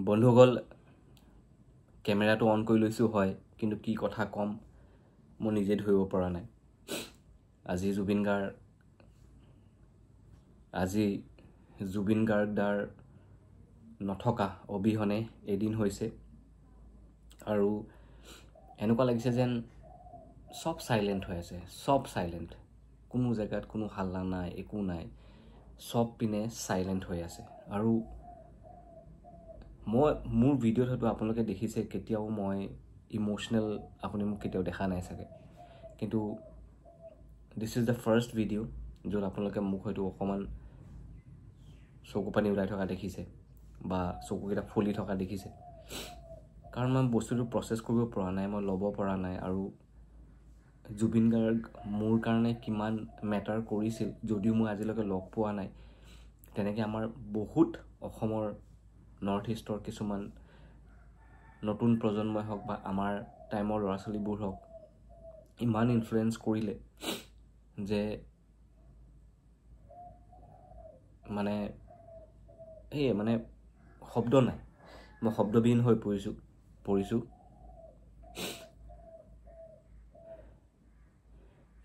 বন্ধুসকল কেমেৰাটো অন কৰি লৈছো হয় কিন্তু কি কথা কম মই নিজে ধৰিব পৰা নাই আজি জুবিন গাৰ্গদাৰ নথকা অবিহনে এদিন হৈছে আৰু এনেকুৱা লাগিছে যেন সব সাইলেন্ট হৈ আছে সব সাইলেন্ট কোনো জায়গাত কোনো হাল্লা নাই একো নাই সব পিনে সাইলেন্ট হৈ আছে আৰু মোৰ ভিডিঅ'ত হয়তো আপোনালোকে দেখিছে কেতিয়াও মই ইমোশনেল আপুনি মোক কেতিয়াও দেখা নাই চাগে কিন্তু this is the first video' য'ত আপোনালোকে মোক হয়তো অকণমান চকু পানী ওলাই থকা দেখিছে বা চকুকেইটা ফুলি থকা দেখিছে কাৰণ মই বস্তুটো প্ৰচেছ কৰিব পৰা নাই মই ল'ব পৰা নাই আৰু জুবিন গাৰ্গ মোৰ কাৰণে কিমান মেটাৰ কৰিছিল যদিও মই আজিলৈকে লগ পোৱা নাই তেনেকৈ আমাৰ বহুত অসমৰ নৰ্থ ইষ্টৰ কিছুমান নতুন প্ৰজন্মই হওক বা আমাৰ টাইমৰ ল'ৰা ছোৱালীবোৰ হওক ইমান ইনফ্লুৱেঞ্চ কৰিলে যে মানে শব্দ নাই মই শব্দবিহীন হৈ পৰিছোঁ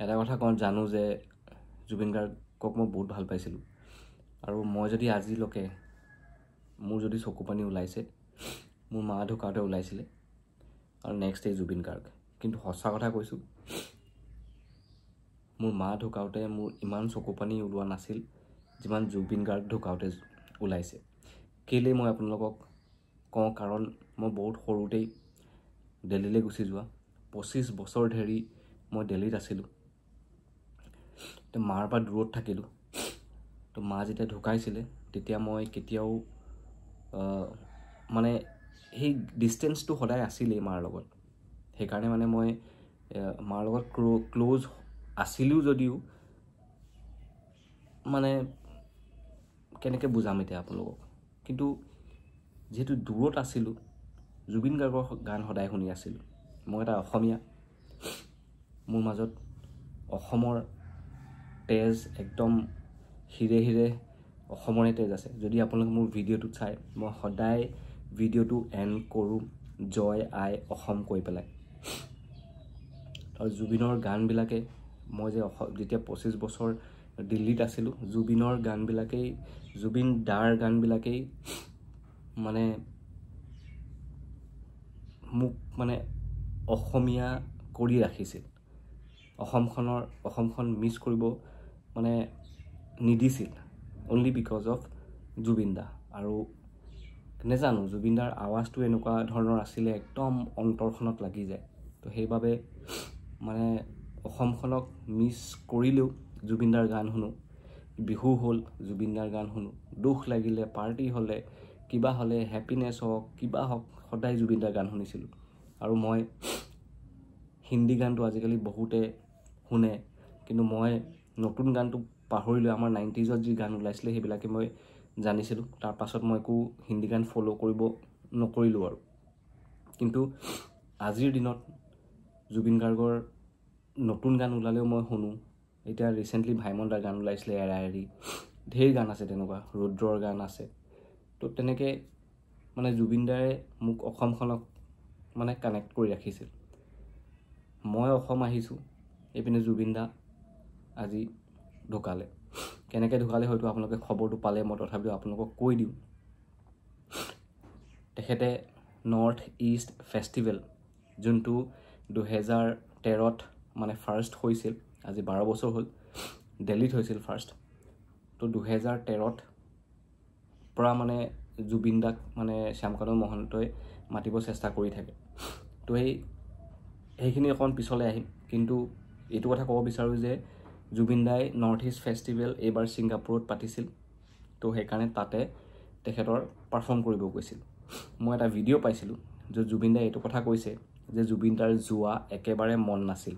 এটা কথা কওঁ জানো যে জুবিন গাৰ্গক মই বহুত ভাল পাইছিলোঁ আৰু মই যদি আজিলৈকে মোৰ যদি চকু পানী ওলাইছে মোৰ মা ঢুকাওঁতে ওলাইছিলে আৰু নেক্সট ডে জুবিন গাৰ্গ কিন্তু সঁচা কথা কৈছোঁ মোৰ মা ঢুকাওঁতে মোৰ ইমান চকু পানী ওলোৱা নাছিল যিমান জুবিন গাৰ্গ ঢুকাওঁতে ওলাইছে কেলৈ মই আপোনালোকক কওঁ কাৰণ মই বহুত সৰুতেই দিল্লীলৈ গুচি যোৱা 25 বছৰ ধৰি মই দিল্লীত আছিলোঁ তো মাৰ পৰা দূৰত থাকিলোঁ তো মা যেতিয়া ঢুকাইছিলে তেতিয়া মই কেতিয়াও মানে সেই ডিষ্টেঞ্চটো সদায় আছিলেই মাৰ লগত সেইকাৰণে মানে মই মাৰ লগত ক্লোজ আছিলোঁ যদিও মানে কেনেকৈ বুজাম এতিয়া আপোনালোকক কিন্তু যেহেতু দূৰত আছিলোঁ জুবিন গাৰ্গৰ গান সদায় শুনি আছিলোঁ মই এটা অসমীয়া মোৰ মাজত অসমৰ তেজ একদম হিৰে হিৰে অসমৰে তেজ আছে যদি আপোনালোকে মোৰ ভিডিঅ'টো চাই মই সদায় ভিডিঅ'টো এণ্ড কৰোঁ জয় আই অসম কৈ পেলাই আৰু জুবিনৰ গানবিলাকে মই যে যেতিয়া 25 বছৰ দিল্লীত আছিলোঁ জুবিনৰ গানবিলাকেই জুবিন দাৰ গানবিলাকেই মানে মোক মানে অসমীয়া কৰি ৰাখিছিল অসমখন মিছ কৰিব মানে নিদিছিল অনলি বিকজ অফ জুবিন দা আৰু নেজানো জুবিন দাৰ আৱাজটো এনেকুৱা ধৰণৰ আছিলে একদম অন্তৰখনত লাগি যায় তো সেইবাবে মানে অসমখনক মিছ কৰিলেও জুবিন দাৰ গান শুনো বিহু হ'ল জুবিন দাৰ গান শুনো দুখ লাগিলে পাৰ্টি হ'লে কিবা হ'লে হেপিনেছ হওক কিবা হওক সদায় জুবিন দাৰ গান শুনিছিলোঁ আৰু মই হিন্দী গানটো আজিকালি বহুতে শুনে কিন্তু মই নতুন গানটো পাহৰিলোঁ আমাৰ 90sত যি গান ওলাইছিলে সেইবিলাকে মই জানিছিলোঁ তাৰ পাছত মই একো হিন্দী গান ফ'ল' নকৰিলোঁ আৰু কিন্তু আজিৰ দিনত জুবিন গাৰ্গৰ নতুন গান ওলালেও মই শুনো এতিয়া ৰিচেণ্টলি ভাইমন দাৰ গান ওলাইছিলে এৰা এৰি ঢেৰ গান আছে তেনেকুৱা ৰুদ্ৰৰ গান আছে তো তেনেকৈ মানে জুবিন দাৰে মোক অসমখনক মানে কানেক্ট কৰি ৰাখিছিল মই অসম আহিছোঁ এইপিনে জুবিন দা আজি ঢুকালে কেনেকৈ ঢুকালে হয়তো আপোনালোকে খবৰটো পালে মই তথাপিও আপোনালোকক কৈ দিওঁ তেখেতে নৰ্থ ইষ্ট ফেষ্টিভেল যোনটো 2013ত মানে ফাৰ্ষ্ট হৈছিল আজি 12 বছৰ হ'ল দিল্লীত হৈছিল ফাৰ্ষ্ট তো 2013ত পৰা মানে জুবিন দাক মানে শ্যামকানু মহন্তই মাতিব চেষ্টা কৰি থাকে তো সেইখিনি অকণ পিছলৈ আহিম কিন্তু এইটো কথা ক'ব বিচাৰোঁ যে জুবিন দাই নৰ্থ ইষ্ট ফেষ্টিভেল এইবাৰ ছিংগাপুৰত পাতিছিল তো সেইকাৰণে তাতে তেখেতৰ পাৰফৰ্ম কৰিব গৈছিল মই এটা ভিডিঅ' পাইছিলোঁ য'ত জুবিন দাই এইটো কথা কৈছে যে জুবিন দাৰ যোৱা একেবাৰে মন নাছিল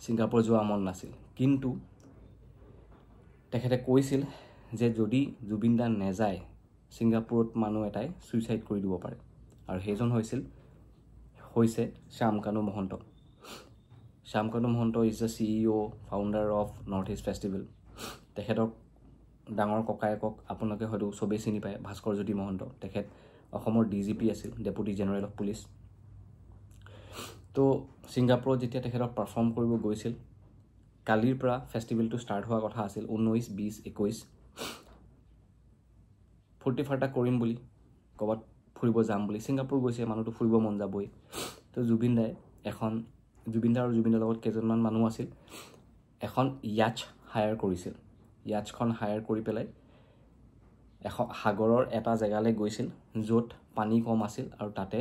ছিংগাপুৰ যোৱা মন নাছিল কিন্তু তেখেতে কৈছিল যে যদি জুবিন দা নেযায় ছিংগাপুৰত মানুহ এটাই ছুইচাইড কৰি দিব পাৰে আৰু সেইজন হৈছে Shyamkanu Mahanta Shyamkanu Mahanta is the CEO founder of north east festival তেখেতক ডাঙৰ ককায়েকক আপোনালোকে হয়তো চবেই চিনি পায়, ভাস্কৰ জ্যোতি মহন্ত। তেখেত অসমৰ DGP আছিল, ডেপুটি জেনেৰেল অফ পুলিচ। তো ছিংগাপুৰত যেতিয়া তেখেতক পাৰফৰ্ম কৰিব গৈছিল, কালিৰ পৰা ফেষ্টিভেলটো ষ্টাৰ্ট হোৱা কথা আছিল, 19, 20, 21। ফূৰ্তি ফাৰ্তা কৰিম বুলি, ক'ৰবাত ফুৰিব যাম বুলি ছিংগাপুৰ গৈছে, মানুহটো ফুৰিব মন যাবই। তো জুবিন দা আৰু জুবিনদাৰ লগত কেইজনমান মানুহ আছিল, এখন য়াচ হায়াৰ কৰিছিল। য়াচখন হায়াৰ কৰি পেলাই সাগৰৰ এটা জেগালৈ গৈছিল, য'ত পানী কম আছিল আৰু তাতে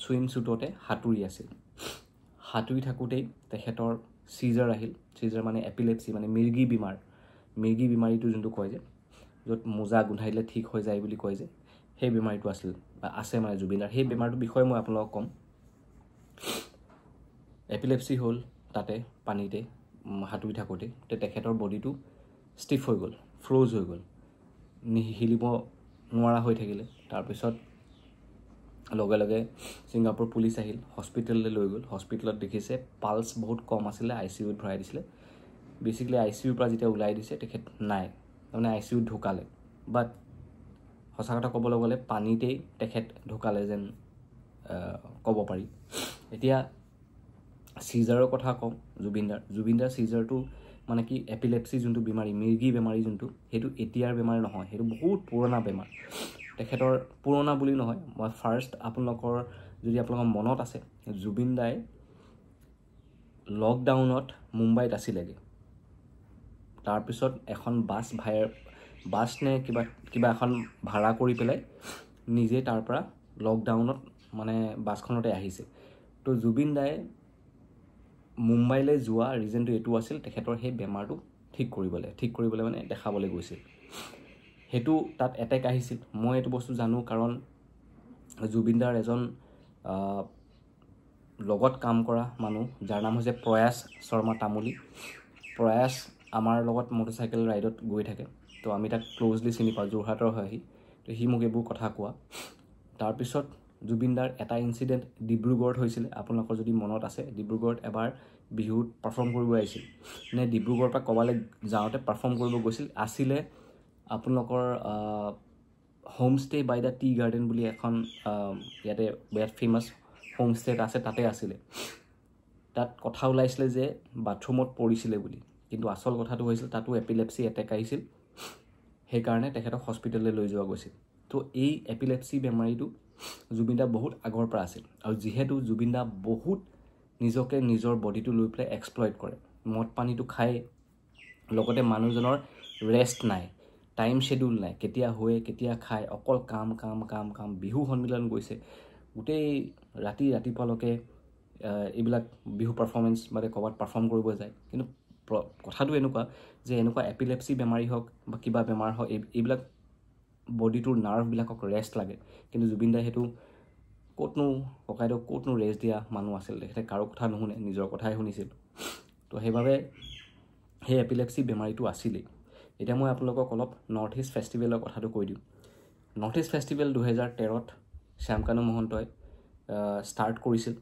ছুইম শ্বুটতে সাঁতুৰি আছিল। সাঁতুৰি থাকোঁতেই তেখেতৰ চিজাৰ আহিল। চিজাৰ মানে এপিলেপচি, মানে মিৰ্গী বেমাৰীটো যোনটো কয় যে, য'ত মোজা গোন্ধাই দিলে ঠিক হৈ যায় বুলি কয় যে, সেই বেমাৰীটো আছে মানে জুবিনদাৰ। সেই বেমাৰটোৰ বিষয়ে মই আপোনালোকক ক'ম। এপিলেপচি হ'ল তাতে পানীতে সাঁতুৰি থাকোঁতে, তেখেতৰ বডিটো ষ্টিফ হৈ গ'ল, ফ্ৰ'জ হৈ গ'ল, হিলিব নোৱাৰা হৈ থাকিলে। তাৰপিছত লগে লগে ছিংগাপুৰ পুলিচ আহিল, হস্পিটেললৈ লৈ গ'ল। হস্পিটেলত দেখিছে পালছ বহুত কম আছিলে, ICUত ভৰাই দিছিলে। বেছিকেলি ICUৰ পৰা যেতিয়া ওলাই দিছে, তেখেত নাই, তাৰমানে ICUত ঢুকালে। বাট সঁচা কথা ক'বলৈ গ'লে পানীতেই তেখেত ঢুকালে যেন ক'ব পাৰি। এতিয়া চিজাৰৰ কথা কওঁ, জুবিনদাৰ চিজাৰটো মানে কি, এপিলেপচি যোনটো বেমাৰী, মিৰ্গী বেমাৰী যোনটো, সেইটো এতিয়াৰ বেমাৰ নহয়, সেইটো বহুত পুৰণা বেমাৰ। তেখেতৰ পুৰণা বুলি নহয়, মই ফাৰ্ষ্ট আপোনালোকৰ মনত আছে, জুবিন দাই লকডাউনত মুম্বাইত আছিলেগৈ। তাৰপিছত এখন বাছ নে কিবা এখন ভাড়া কৰি পেলাই নিজে তাৰ পৰা লকডাউনত মানে বাছখনতে আহিছে। তো জুবিন দাই মুম্বাইলৈ যোৱা ৰিজনটো এইটো আছিল, তেখেতৰ সেই বেমাৰটো ঠিক কৰিবলৈ মানে দেখাবলৈ গৈছিল। সেইটো তাত এটেক আহিছিল। মই এইটো বস্তু জানো কাৰণ জুবিনদাৰ এজন লগত কাম কৰা মানুহ, যাৰ নাম হৈছে প্ৰয়াস শৰ্মা তামুলী। প্ৰয়াস আমাৰ লগত মটৰচাইকেল ৰাইডত গৈ থাকে, তো আমি তাক ক্ল'জলি চিনি পাওঁ, যোৰহাটৰ হয় সি। তো সি মোক এইবোৰ কথা কোৱা। তাৰপিছত জুবিনদাৰ এটা ইনচিডেণ্ট ডিব্ৰুগড়ত হৈছিলে, আপোনালোকৰ যদি মনত আছে। ডিব্ৰুগড়ত এবাৰ বিহুত পাৰফৰ্ম কৰিব আহিছিল, নে ডিব্ৰুগড়ৰ পৰা ক'ৰবালৈ যাওঁতে পাৰফৰ্ম কৰিব গৈছিল। আছিলে আপোনালোকৰ homestay by the tea garden বুলি এখন ইয়াতে বিৰাট ফেমাছ হোমষ্টে এটা আছে, তাতে আছিলে। তাত কথা ওলাইছিলে যে বাথৰুমত পৰিছিলে বুলি, কিন্তু আচল কথাটো হৈছিল তাতো এপিলেপচি এটেক আহিছিল, সেইকাৰণে তেখেতক হস্পিটেললৈ লৈ যোৱা গৈছিল। তো এই এপিলেপচি বেমাৰীটো জুবিনদা বহুত আগৰ পৰা আছিল। আৰু যিহেতু জুবিনদা বহুত নিজকে নিজৰ বডিটো লৈ পেলাই এক্সপ্লইট কৰে, মদ পানীটো খায়, লগতে মানুহজনৰ ৰেষ্ট নাই, টাইম শ্বেডিউল নাই, কেতিয়া শুৱে কেতিয়া খায়, অকল কাম কাম কাম কাম। বিহু সন্মিলন গৈছে, গোটেই ৰাতিপুৱালৈকে এইবিলাক বিহু পাৰফৰ্মেঞ্চ মানে ক'ৰবাত পাৰফৰ্ম কৰিব যায়। কিন্তু কথাটো এনেকুৱা যে এনেকুৱা এপিলেপচি বেমাৰী হওক বা কিবা বেমাৰ হওক, এইবিলাক বডিটোৰ নাৰ্ভবিলাকক ৰেষ্ট লাগে। কিন্তু জুবিনদাই সেইটো ক'তনো ৰেষ্ট দিয়া মানুহ আছিল। তেখেতে কাৰো কথা নুশুনে, নিজৰ কথাই শুনিছিল। তো সেইবাবে সেই এপিলেপচি বেমাৰীটো আছিলেই। এতিয়া মই আপোনালোকক অলপ নৰ্থ ইষ্ট ফেষ্টিভেলৰ কথাটো কৈ দিওঁ। নৰ্থ ইষ্ট ফেষ্টিভেল 2013ত শ্যামকানু মহন্তই ষ্টাৰ্ট কৰিছিল।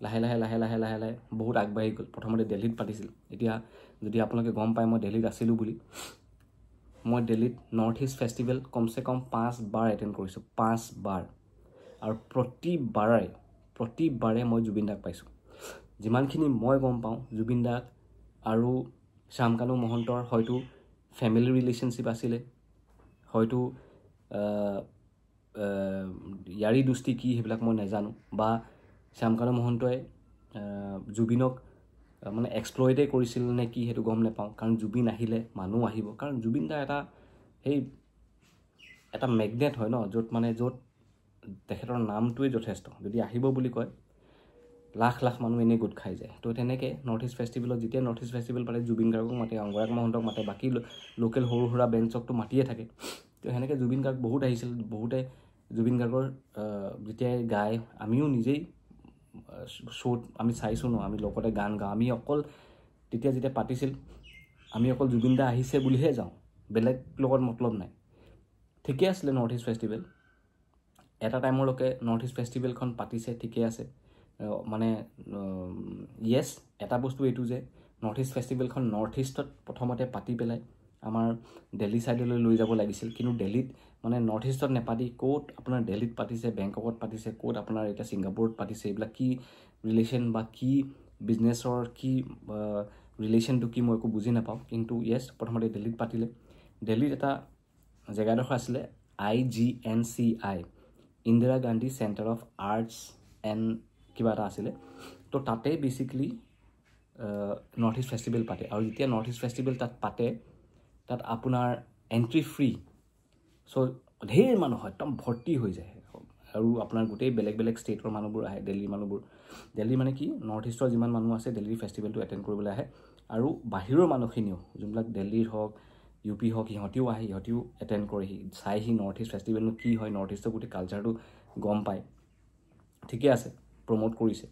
লাহে লাহে বহুত আগবাঢ়ি গ'ল। প্ৰথমতে দিল্লীত পাতিছিল। এতিয়া যদি আপোনালোকে গম পায় মই দিল্লীত আছিলোঁ বুলি, মই দিল্লীত নৰ্থ ইষ্ট ফেষ্টিভেল কমচে কম 5 বাৰ এটেণ্ড কৰিছোঁ, 5 বাৰ। আৰু প্ৰতিবাৰে মই জুবিন দাক পাইছোঁ। যিমানখিনি মই গম পাওঁ, জুবিন দাক আৰু শ্যামকানু মহন্তৰ হয়তো ফেমিলি ৰিলেশ্যনশ্বিপ আছিলে, হয়তো ইয়াৰী দুষ্টি কি সেইবিলাক মই নাজানো, বা শ্যামকানু মহন্তই জুবিনক মানে এক্সপ্লইটেই কৰিছিল নে কি সেইটো গম নাপাওঁ। কাৰণ জুবিন আহিলে মানুহ আহিব, কাৰণ জুবিন দা এটা মেগনেট হয় ন, য'ত তেখেতৰ নামটোৱে যথেষ্ট। যদি আহিব বুলি কয়, লাখ মানুহ এনেই গোট খাই যায়। তো তেনেকৈ নৰ্থ ইষ্ট ফেষ্টিভেলত যেতিয়া নৰ্থ ইষ্ট ফেষ্টিভেল পাতে, জুবিন গাৰ্গক মাতে, অংগৰাগ মহন্তক মাতে, বাকী লোকেল সৰু সুৰা বেঞ্চকতো মাতিয়ে থাকে। তো সেনেকৈ জুবিন গাৰ্গ বহুত আহিছিল। বহুতে জুবিন গাৰ্গৰ যেতিয়াই গায়, আমিও নিজেই শ্ব'ত আমি চাইছোঁ ন, আমি লগতে গান গাওঁ। আমি অকল যেতিয়া পাতিছিল, আমি অকল জুবিন দা আহিছে বুলিহে যাওঁ, বেলেগ লগত মতলব নাই। ঠিকে আছিলে নৰ্থ ইষ্ট ফেষ্টিভেল। এটা টাইমলৈকে নৰ্থ ইষ্ট ফেষ্টিভেলখন পাতিছে, ঠিকে আছে। মানে এটা বস্তু এইটো যে নৰ্থ ইষ্ট ফেষ্টিভেলখন নৰ্থ ইষ্টত প্ৰথমতে পাতি পেলাই আমাৰ দিল্লী সাইডলৈ লৈ যাব লাগিছিল কিন্তু দিল্লীত মানে নৰ্থ ইষ্টত নেপাতি কোট আপোনাৰ দিল্লীত পাতিছে বেংককত পাতিছে কোট আপোনাৰ এটা সিংগাপুৰত পাতিছে এইবিলাক কি ৰিলেশ্যন বা কি বিজনেছৰ কি ৰিলেশ্যনটো কি মই একো বুজি নাপাওঁ কিন্তু ইয়েছ প্ৰথমতে দিল্লীত পাতিলে দিল্লীত এটা জেগাডোখৰ আছিলে IGNCI Indira Gandhi centre of arts and কিবা এটা আছিলে তো তাতে বেচিকলি নৰ্থ ইষ্ট ফেষ্টিভেল পাতে আৰু যেতিয়া নৰ্থ ইষ্ট ফেষ্টিভেল তাত পাতে তাত আপোনাৰ এণ্ট্ৰি ফ্ৰী চ' ঢেৰ মানুহ হয় একদম ভৰ্তি হৈ যায় আৰু আপোনাৰ গোটেই বেলেগ বেলেগ ষ্টেটৰ মানুহবোৰ আহে দিল্লীৰ মানুহবোৰ দিল্লী মানে কি নৰ্থ ইষ্টৰ যিমান মানুহ আছে দিল্লীৰ ফেষ্টিভেলটো এটেণ্ড কৰিবলৈ আহে আৰু বাহিৰৰ মানুহখিনিও যোনবিলাক দিল্লীৰ হওক UP হওক সিহঁতিও আহে সিহঁতিও এটেণ্ড কৰেহি চাইহি নৰ্থ ইষ্ট ফেষ্টিভেলনো কি হয় নৰ্থ ইষ্টৰ গোটেই কালচাৰটো গম পায় ঠিকে আছে প্ৰমোট কৰিছে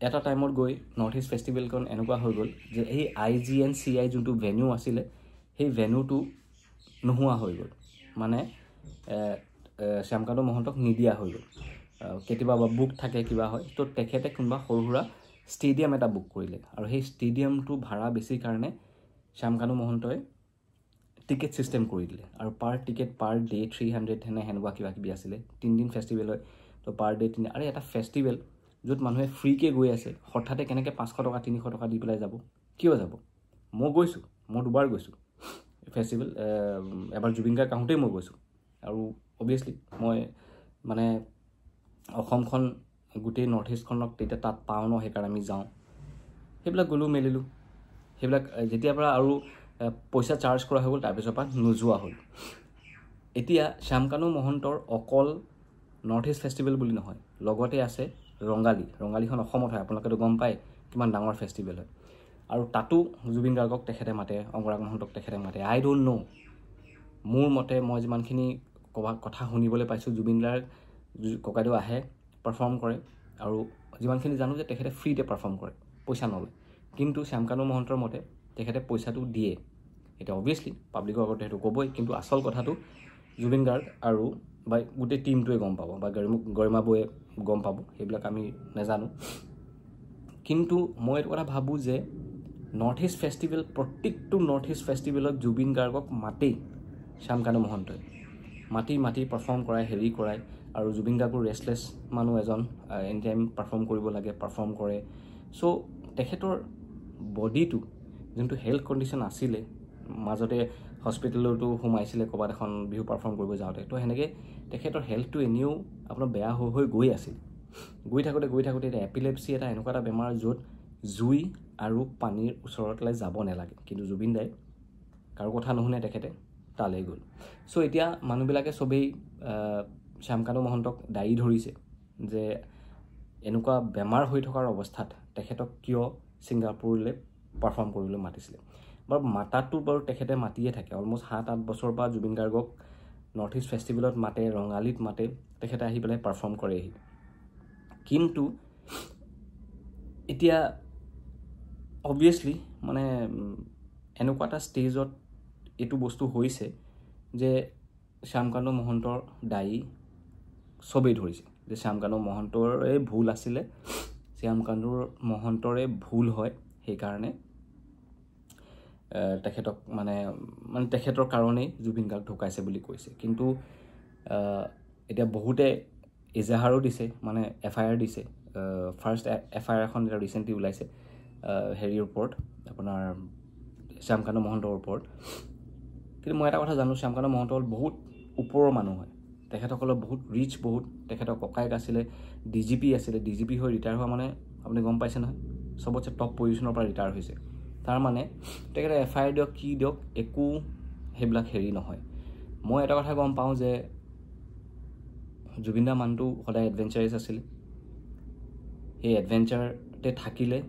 এটা টাইমত গৈ নৰ্থ ইষ্ট ফেষ্টিভেলখন এনেকুৱা হৈ গ'ল যে এই IGNCI যোনটো ভেনিউ আছিলে সেই ভেনিউটো নোহোৱা হৈ গ'ল মানে শ্যামকান্ত মহন্তক নিদিয়া হৈ গ'ল কেতিয়াবা বুক থাকে কিবা হয় তো তেখেতে কোনোবা সৰু সুৰা ষ্টেডিয়াম এটা বুক কৰিলে আৰু সেই ষ্টেডিয়ামটো ভাড়া বেছি কাৰণে শ্যামকান্ত মহন্তই টিকেট চিষ্টেম কৰি দিলে আৰু পাৰ টিকেট পাৰ ডে 300 সেনেকুৱা কিবা কিবি আছিলে 3 দিন ফেষ্টিভেল হয় তো পাৰ ডে 3 আৰু এটা ফেষ্টিভেল য'ত মানুহে ফ্ৰীকৈ গৈ আছে হঠাতে কেনেকৈ 500 টকা 300 টকা দি পেলাই যাব কিয় যাব মই গৈছোঁ মই দুবাৰ গৈছোঁ ফেষ্টিভেল এবাৰ জুবিন গাৰ্গ আহোঁতেই মই গৈছোঁ আৰু অবভিয়াছলি মই মানে অসমখন গোটেই নৰ্থ ইষ্টখনক তেতিয়া তাত পাওঁ ন সেইকাৰণে আমি যাওঁ সেইবিলাক গ'লোঁ মেলিলোঁ সেইবিলাক যেতিয়াৰ পৰা আৰু পইচা চাৰ্জ কৰা হৈ গ'ল তাৰপিছৰ পৰা নোযোৱা হ'ল এতিয়া শ্যামকানু মহন্তৰ অকল নৰ্থ ইষ্ট ফেষ্টিভেল বুলি নহয় লগতে আছে ৰঙালীখন অসমত হয় আপোনালোকেতো গম পায় কিমান ডাঙৰ ফেষ্টিভেল হয় আৰু তাতো জুবিন গাৰ্গক তেখেতে মাতে অংগৰাগ মহন্তক তেখেতে মাতে আই ডোণ্ট ন' মোৰ মতে মই যিমানখিনি কথা শুনিবলৈ পাইছোঁ জুবিন গাৰ্গ ককাইদেউ আহে পাৰফৰ্ম কৰে আৰু যিমানখিনি জানো যে তেখেতে ফ্ৰীতে পাৰফৰ্ম কৰে পইচা নলয় কিন্তু শ্যামকানু মহন্তৰ মতে তেখেতে পইচাটো দিয়ে এতিয়া অবভিয়াছলি পাব্লিকৰ আগতে সেইটো ক'বই কিন্তু আচল কথাটো জুবিন গাৰ্গ আৰু বা গোটেই টিমটোৱে গম পাব বা গৰিমা বৌয়ে গম পাব সেইবিলাক আমি নাজানো কিন্তু মই এইটো কথা ভাবোঁ যে নৰ্থ ইষ্ট ফেষ্টিভেল প্ৰত্যেকটো নৰ্থ ইষ্ট ফেষ্টিভেলত জুবিন গাৰ্গক মাতেই শ্যামকানু মহন্তই মাতি পাৰফৰ্ম কৰাই হেৰি কৰাই আৰু জুবিন গাৰ্গৰ ৰেষ্টলেছ মানুহ এজন এনি টাইম পাৰফৰ্ম কৰিব লাগে পাৰফৰ্ম কৰে চ' তেখেতৰ বডিটো যোনটো হেল্থ কণ্ডিশ্যন আছিলে মাজতে হস্পিটেলতো সোমাইছিলে ক'ৰবাত এখন বিহু পাৰফৰ্ম কৰিব যাওঁতে তো সেনেকৈ তেখেতৰ হেল্থটো এনেও আপোনাৰ বেয়া হৈ গৈ আছিল গৈ থাকোঁতে এতিয়া এপিলেপচি এটা এনেকুৱা এটা বেমাৰ য'ত জুই আৰু পানীৰ ওচৰতলৈ যাব নালাগে কিন্তু জুবিন দাই কাৰো কথা নুশুনে তেখেতে তালৈ গ'ল চ' এতিয়া মানুহবিলাকে চবেই শ্যামকানু মহন্তক দায়ী ধৰিছে যে এনেকুৱা বেমাৰ হৈ থকাৰ অৱস্থাত তেখেতক কিয় ছিংগাপুৰলৈ পাৰফৰ্ম কৰিবলৈ মাতিছিলে বাৰু মাতাটো বাৰু তেখেতে মাতিয়ে থাকে অলমষ্ট 7-8 বছৰৰ পৰা জুবিন গাৰ্গক নৰ্থ ইষ্ট ফেষ্টিভেলত মাতে ৰঙালীত মাতে তেখেতে আহি পেলাই পাৰফৰ্ম কৰেহি কিন্তু এতিয়া অবভিয়াছলি মানে এনেকুৱা এটা ষ্টেজত এইটো বস্তু হৈছে যে শ্যামকানু মহন্তৰ দায়ী চবেই ধৰিছে যে শ্যামকানু মহন্তৰে ভুল আছিলে শ্যামকানু মহন্তৰে ভুল হয় সেইকাৰণে তেখেতক মানে তেখেতৰ কাৰণেই জুবিন গাৰ্গ ঢুকাইছে বুলি কৈছে কিন্তু এতিয়া বহুতে এজাহাৰো দিছে মানে FIR দিছে ফাৰ্ষ্ট FIR এখন এটা ৰিচেণ্টলি ওলাইছে হেৰিৰ ওপৰত আপোনাৰ শ্যামকানু মহন্তৰ ওপৰত কিন্তু মই এটা কথা জানো শ্যামকানু মহন্ত হ'ল বহুত ওপৰৰ মানুহ হয় তেখেতসকলৰ বহুত ৰিচ বহুত তেখেতৰ ককায়েক আছিলে DGP আছিলে DGP হৈ ৰিটায়াৰ হোৱা মানে আপুনি গম পাইছে নহয় চবতছে টপ পজিশ্যনৰ পৰা ৰিটায়াৰ হৈছে তাৰ মানে তেখেতে FIR দিয়ক কি দিয়ক একো সেইবিলাক হেৰি নহয় মই এটা কথা গম পাওঁ যে জুবিন দা মানুহটো সদায় এডভেঞ্চাৰাছ আছিলে সেই এডভেঞ্চাৰতে থাকিলে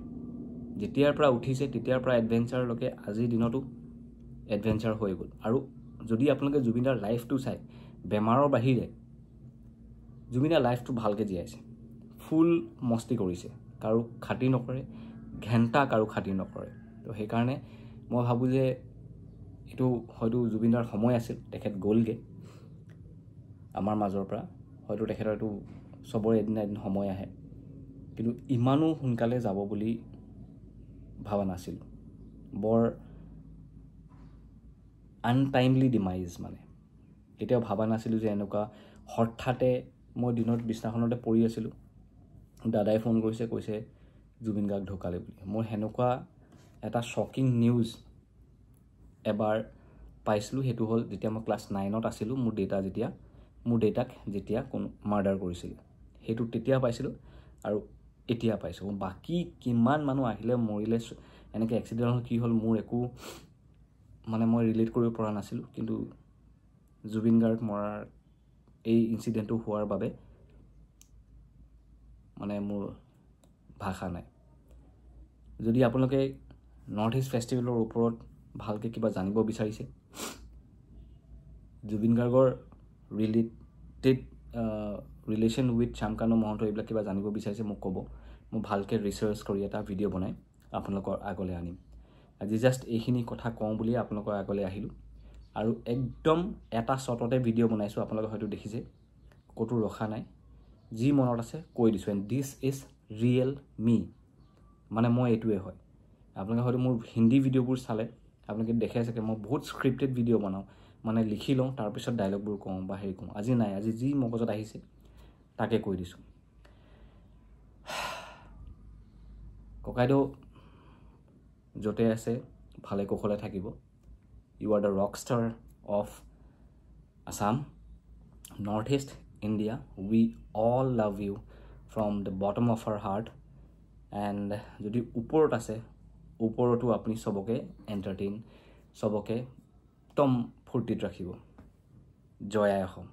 যেতিয়াৰ পৰা উঠিছে তেতিয়াৰ পৰা এডভেঞ্চাৰলৈকে আজিৰ দিনতো এডভেঞ্চাৰ হৈ গ'ল আৰু যদি আপোনালোকে জুবিন দাৰ লাইফটো চাই বেমাৰৰ বাহিৰে জুবিন দাৰ লাইফটো ভালকৈ জীয়াইছে ফুল মস্তি কৰিছে কাৰো খাতি নকৰে ঘেণ্টা কাৰো খাতি নকৰে তো সেইকাৰণে মই ভাবোঁ যে এইটো হয়তো জুবিন দাৰ সময় আছিল তেখেত গ'লগৈ আমাৰ মাজৰ পৰা হয়তো তেখেতৰ এইটো চবৰে এদিন সময় আহে কিন্তু ইমানো সোনকালে যাব বুলি ভাবা নাছিলোঁ বৰ আনটাইমলি ডিমাইজ মানে কেতিয়াও ভাবা নাছিলোঁ যে এনেকুৱা হঠাতে মই দিনত বিছনাখনতে পৰি আছিলোঁ দাদাই ফোন কৰিছে কৈছে জুবিন গাৰ্গ ঢুকালে বুলি মই সেনেকুৱা এটা শ্বকিং নিউজ এবাৰ পাইছিলোঁ সেইটো হ'ল যেতিয়া মই ক্লাছ 9ত আছিলোঁ মোৰ দেউতাক যেতিয়া কোনো মাৰ্ডাৰ কৰিছিল সেইটো তেতিয়া পাইছিলোঁ আৰু এতিয়া পাইছোঁ বাকী কিমান মানুহ আহিলে মৰিলে এনেকৈ এক্সিডেণ্ট হ'ল কি হ'ল মোৰ একো মানে মই ৰিলেট কৰিব পৰা নাছিলোঁ কিন্তু জুবিন গাৰ্গ মৰাৰ এই ইনচিডেণ্টটো হোৱাৰ বাবে মানে মোৰ ভাষা নাই যদি আপোনালোকে নৰ্থ ইষ্ট ফেষ্টিভেলৰ ওপৰত ভালকৈ কিবা জানিব বিচাৰিছে জুবিন গাৰ্গৰ ৰিলেশ্যন উইথ শ্যামকানু মহন্ত এইবিলাক কিবা জানিব বিচাৰিছে মোক ক'ব মই ভালকৈ ৰিচাৰ্চ কৰি এটা ভিডিঅ' বনাই আপোনালোকৰ আগলৈ আনিম আজি জাষ্ট এইখিনি কথা কওঁ বুলি আপোনালোকৰ আগলৈ আহিলোঁ আৰু একদম এটা শ্বটতে ভিডিঅ' বনাইছোঁ আপোনালোকে হয়তো দেখিছে ক'তো ৰখা নাই যি মনত আছে কৈ দিছোঁ and this is realme nine মানে মই এইটোৱে হয় আপোনালোকে হয়তো মোৰ হিন্দী ভিডিঅ'বোৰ চালে আপোনালোকে দেখে চাগে মই বহুত স্ক্ৰিপ্টেড ভিডিঅ' বনাওঁ মানে লিখি লওঁ তাৰপিছত ডাইলগবোৰ কওঁ বা হেৰি কওঁ আজি নাই আজি যি মগজত আহিছে তাকে কৈ দিছোঁ ককাইদেউ য'তে আছে ভালে কুশলে থাকিব you are the rock star of Assam North East India we all love you from the bottom of our heart and যদি ওপৰত আছে ওপৰতো আপুনি চবকে এণ্টাৰটেইন চবকে একদম ফূৰ্তিত ৰাখিব জয় আই অসম